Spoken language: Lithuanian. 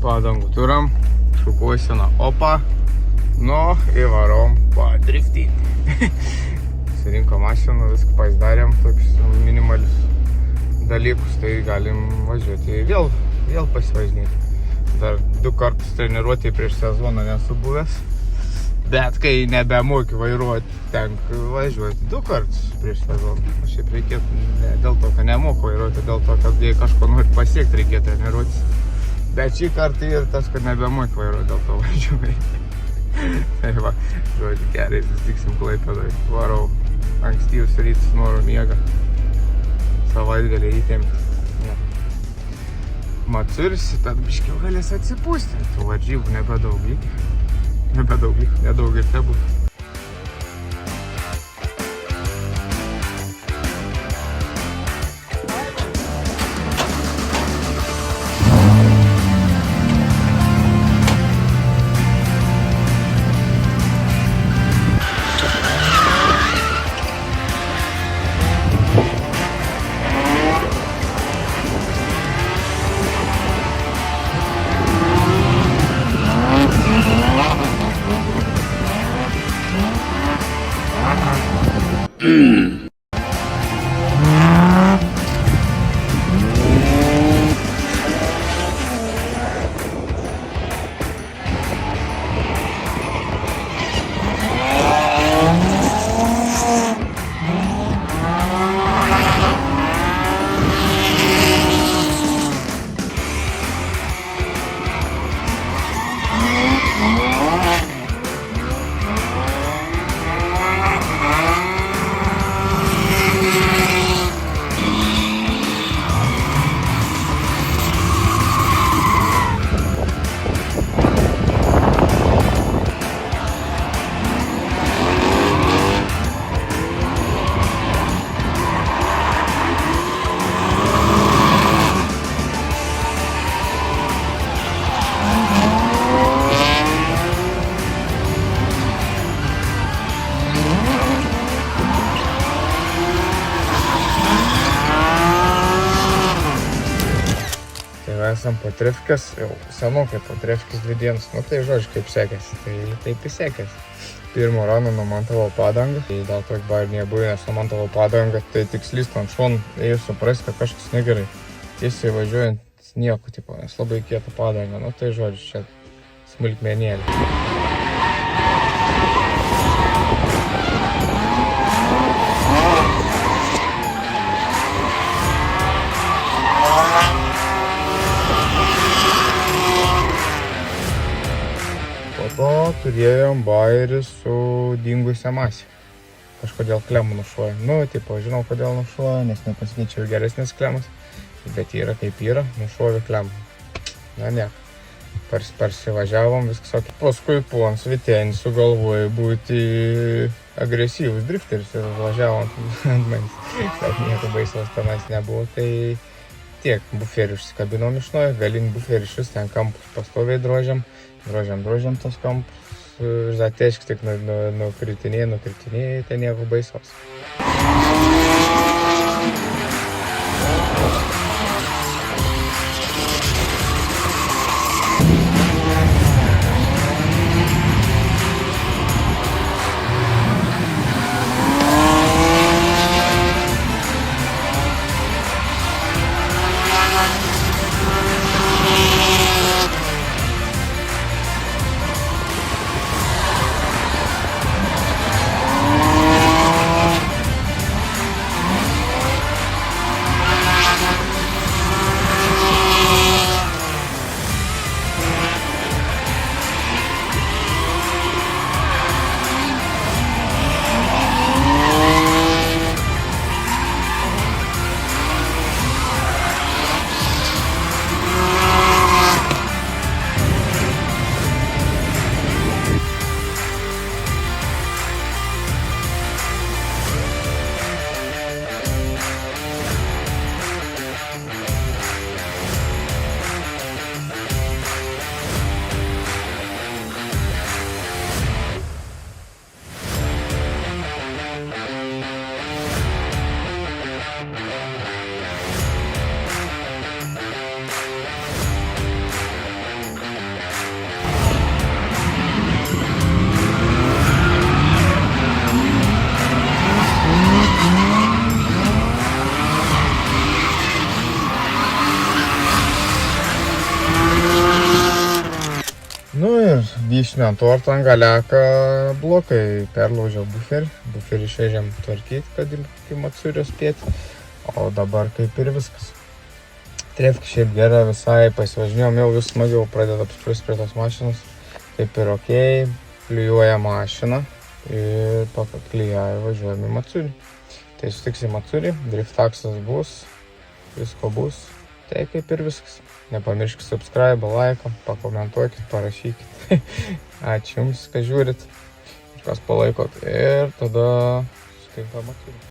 Padangų turam, šukuosena opa, nu įvarom padriftinti. Surinko mašiną, viską pasidarėm, tokius minimalius dalykus, tai galim važiuoti vėl pasivažinėti. Dar 2 kartus treniruotėj prieš sezoną nesu buvęs, bet kai nebemoki vairuoti, tenka važiuoti 2 kartus prieš sezoną. Šiaip reikėtų, ne dėl to, kad nemoku vairuoti, dėl to, kad jei kažko nori pasiekti, reikėtų treniruotis. Bet šį kartą ir tas, kad nebemoki vairuoti, dėl to važiuoju. Tai va, žodžiu, gerai, susitiksim Klaipėdoj. Varau ankstyvus rytus, noriu miegą. Savaitgalį įtempti. Matsursi, tad biškiau galės atsipūsti. Tų varžybų nebedaug lyg. Nedaug ir tebus. Esam po Trefkės, jau senokai po Trefkės 2 dienas, nu tai žodžiu kaip sekėsi, tai taip ir sekėsi. Pirmo rano numontavau padangą, tai dėl to buvo ir nebuvę, nes numontavau padangą, tai tik slyst ant šonų, ėjau suprasti, kad kažkas negerai. Tiesiai važiuojant nieko, tipo, nes labai kieta padanga, nu tai žodžiu, čia smulkmenėlė. Po to turėjom bairį su dingusią masę. Kažkodėl klemų nušuoja. Nu, tipo, žinau, kodėl nušuoja, nes nepasikeičiau geresnės klemas. Bet yra kaip yra, nušuovė klemų. Na, ne. Parsivažiavom, viskas sakė. Paskui po ant Svitenį sugalvojai būti agresyvus drifteris ir važiavom ant manęs. Bet nieko baisaus tenais nebuvo, tai tiek. Buferį užsikabinom iš naujo, galinį buferį šis ten kampus pastoviai drožiam tos kampus, zatešk tik nukritinėjai, tai nieko baisaus. ir vyšnių ant torto ant galeka blokai. Perlaužiau buferį. Buferį išvežėm tvarkyti, kad iki Matsūrio spėti. O dabar kaip ir viskas. Trefkė šiaip gera visai, pasivažinėjom, jau vis smagiau pradeda apsprūsti prie tos mašinos. Kaip ir okei, klijuoja mašiną ir paklijuoja važiuojam į Matsūrį. Tai sutiksim Matsūrį, driftaksas bus, visko bus, tai kaip ir viskas. Nepamirškit subscribe, like, pakomentuokit, parašykit. Ačiū jums, kad žiūrit ir kas palaikot. Ir tada sutinkam Matsūrį.